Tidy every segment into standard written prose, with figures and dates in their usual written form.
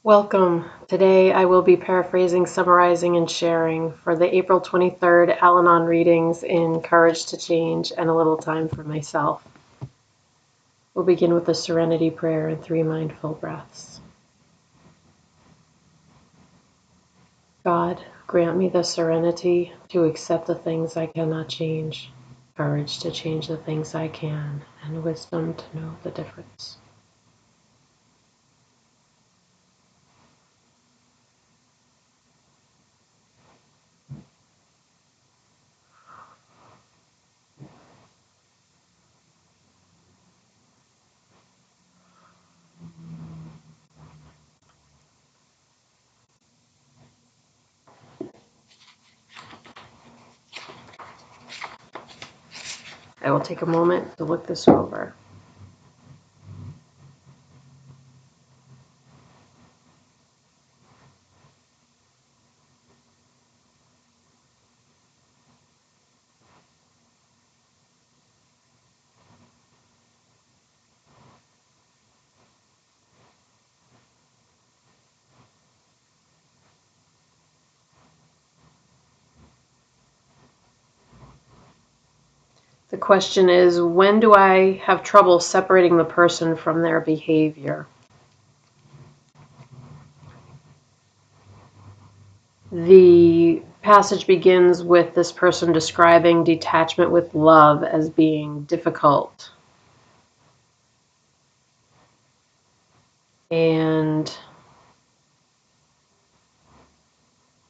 Welcome. Today I will be paraphrasing, summarizing, and sharing for the April 23rd Al-Anon readings in Courage to Change and a little time for myself. We'll begin with the Serenity Prayer and 3 mindful breaths. God, grant me the serenity to accept the things I cannot change, courage to change the things I can, and wisdom to know the difference. I will take a moment to look this over. The question is, when do I have trouble separating the person from their behavior? The passage begins with this person describing detachment with love as being difficult. And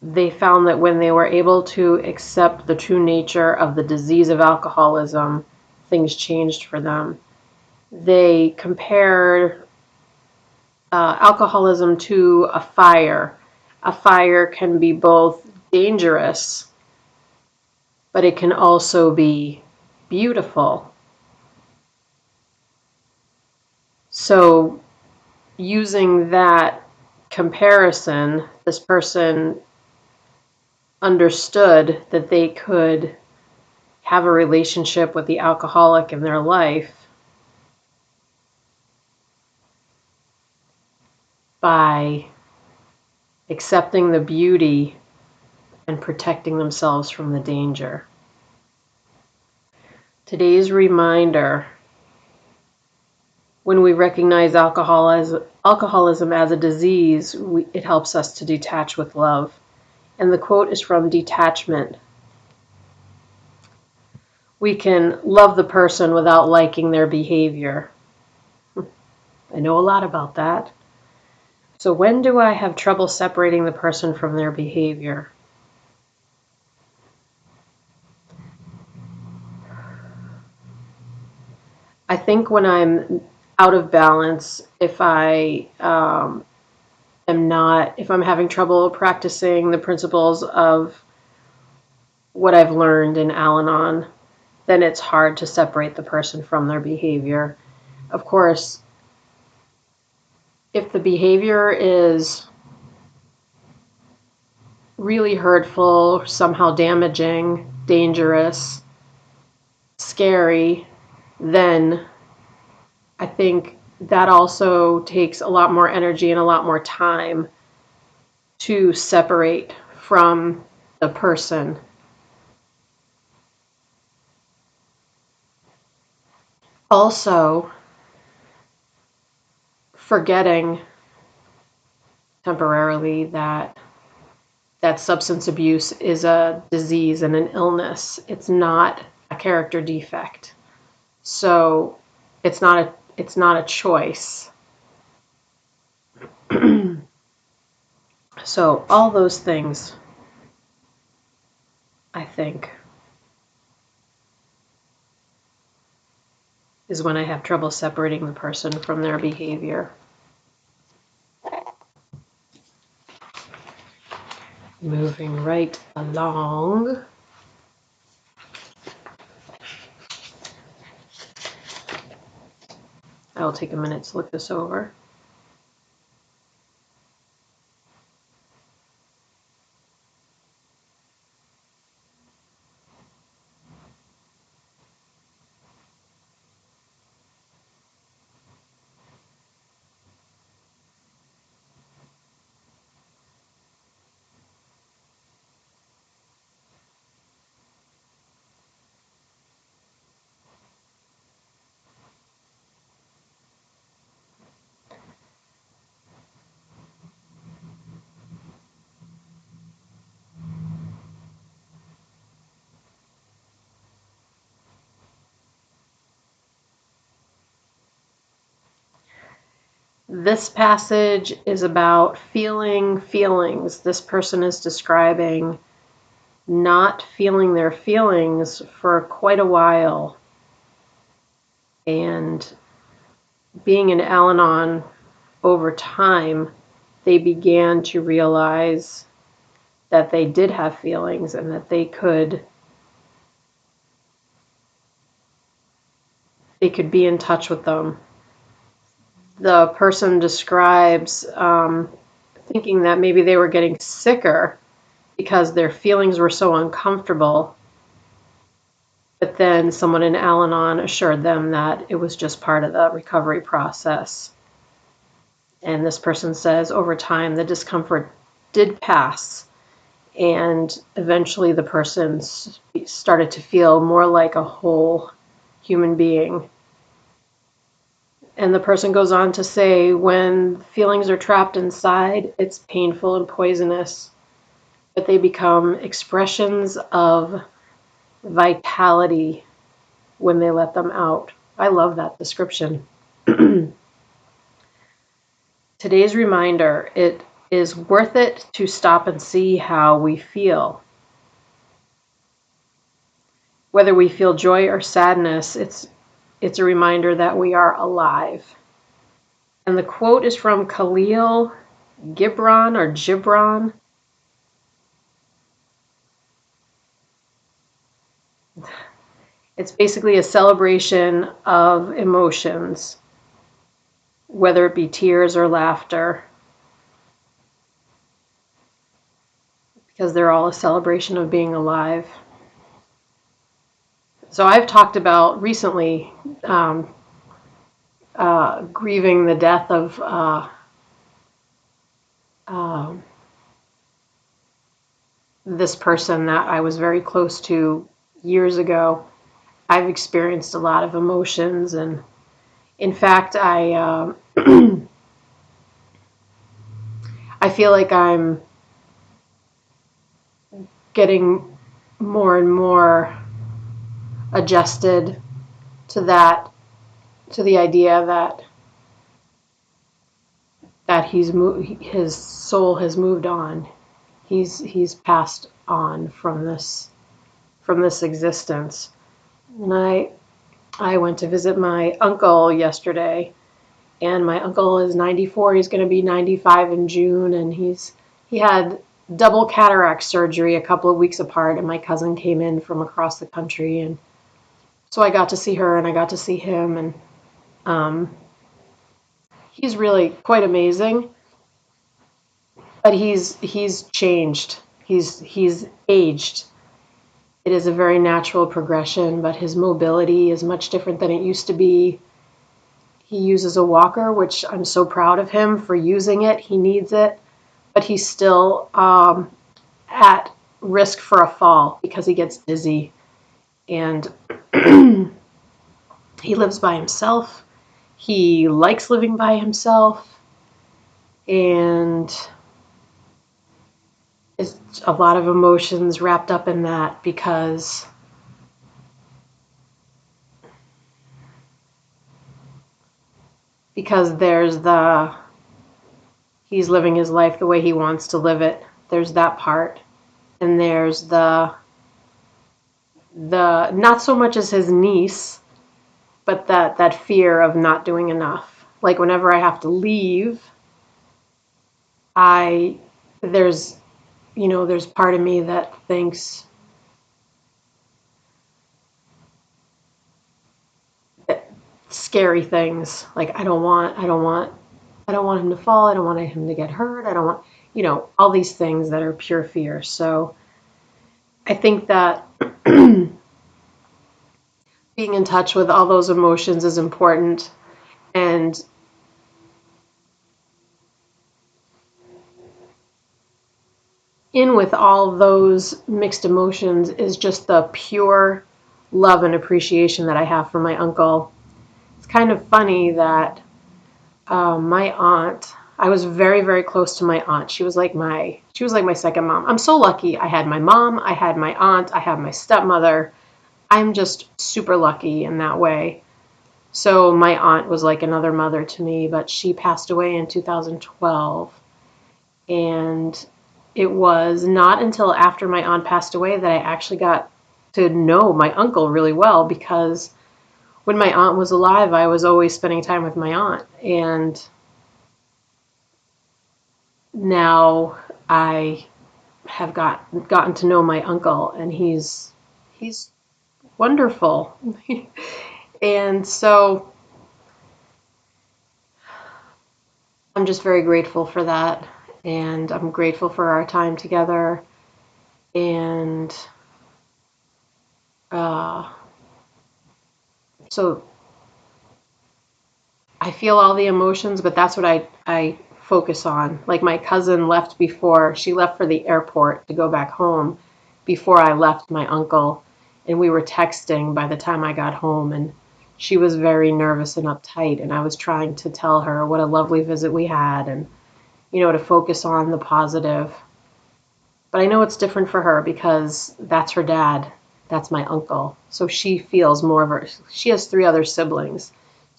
they found that when they were able to accept the true nature of the disease of alcoholism, things changed for them. They compared alcoholism to a fire. A fire can be both dangerous, but it can also be beautiful. So, using that comparison, this person understood that they could have a relationship with the alcoholic in their life by accepting the beauty and protecting themselves from the danger. Today's reminder: when we recognize alcoholism as a disease, it helps us to detach with love. And the quote is from Detachment. We can love the person without liking their behavior. I know a lot about that. So when do I have trouble separating the person from their behavior? I think when I'm out of balance, if I'm having trouble practicing the principles of what I've learned in Al-Anon, then it's hard to separate the person from their behavior. Of course, if the behavior is really hurtful, somehow damaging, dangerous, scary, then I think that also takes a lot more energy and a lot more time to separate from the person. Also, forgetting temporarily that substance abuse is a disease and an illness. It's not a character defect. So it's not a choice. So all those things, I think, is when I have trouble separating the person from their behavior. Moving right along. I'll take a minute to look this over. This passage is about feeling feelings. This person is describing not feeling their feelings for quite a while, and being in Al-Anon over time, they began to realize that they did have feelings and that they could be in touch with them. The person describes thinking that maybe they were getting sicker because their feelings were so uncomfortable. But then someone in Al-Anon assured them that it was just part of the recovery process. And this person says over time the discomfort did pass, and eventually the person started to feel more like a whole human being. And the person goes on to say, when feelings are trapped inside, it's painful and poisonous, but they become expressions of vitality when they let them out. I love that description. Today's reminder, it is worth it to stop and see how we feel. Whether we feel joy or sadness, it's a reminder that we are alive. And the quote is from Khalil Gibran. It's basically a celebration of emotions, whether it be tears or laughter, because they're all a celebration of being alive. So I've talked about recently grieving the death of this person that I was very close to years ago. I've experienced a lot of emotions, and in fact, I feel like I'm getting more and more adjusted to that, to the idea that his soul has moved on. He's passed on from this existence. And I went to visit my uncle yesterday, and my uncle is 94. He's going to be 95 in June, and he had double cataract surgery a couple of weeks apart, and my cousin came in from across the country, and so I got to see her and I got to see him, and he's really quite amazing. But he's changed. He's aged. It is a very natural progression, but his mobility is much different than it used to be. He uses a walker, which I'm so proud of him for using it. He needs it, but he's still at risk for a fall because he gets dizzy, and he lives by himself. He likes living by himself, and it's a lot of emotions wrapped up in that because there's he's living his life the way he wants to live it. There's that part. And there's the not so much as his niece, but that fear of not doing enough. Like whenever I have to leave, I there's there's part of me that thinks that scary things. Like I don't want him to fall. I don't want him to get hurt. I don't want, all these things that are pure fear. So I think that being in touch with all those emotions is important. And in with all those mixed emotions is just the pure love and appreciation that I have for my uncle. It's kind of funny that my aunt, I was very, very close to my aunt. She was like my second mom. I'm so lucky. I had my mom, I had my aunt, I had my stepmother. I'm just super lucky in that way. So my aunt was like another mother to me, but she passed away in 2012. And it was not until after my aunt passed away that I actually got to know my uncle really well, because when my aunt was alive, I was always spending time with my aunt. And now I have gotten to know my uncle, and he's wonderful. And so I'm just very grateful for that. And I'm grateful for our time together. And uh, so I feel all the emotions, but that's what I focus on. Like my cousin left before, she left for the airport to go back home before I left my uncle. And we were texting by the time I got home, and she was very nervous and uptight. And I was trying to tell her what a lovely visit we had, and, to focus on the positive. But I know it's different for her because that's her dad. That's my uncle. So she feels more of her. She has three other siblings.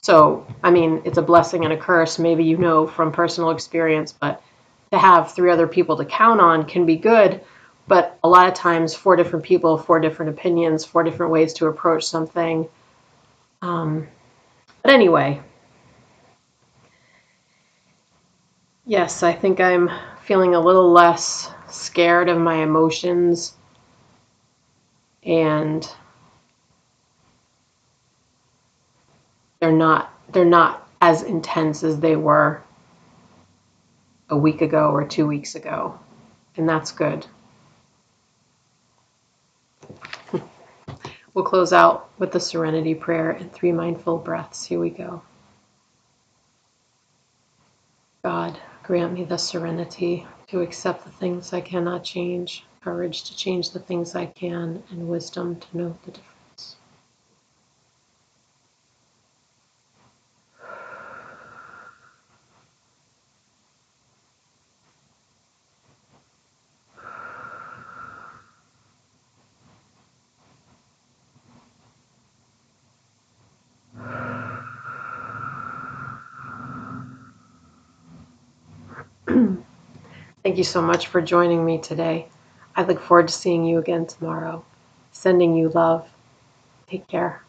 So, I mean, it's a blessing and a curse, maybe from personal experience, but to have three other people to count on can be good. But a lot of times, four different people, four different opinions, four different ways to approach something. But anyway, yes, I think I'm feeling a little less scared of my emotions, and they're not as intense as they were a week ago or 2 weeks ago, and that's good. We'll close out with the serenity prayer and 3 mindful breaths. Here we go. God, grant me the serenity to accept the things I cannot change, courage to change the things I can, and wisdom to know the difference. Thank you so much for joining me today. I look forward to seeing you again tomorrow. Sending you love. Take care.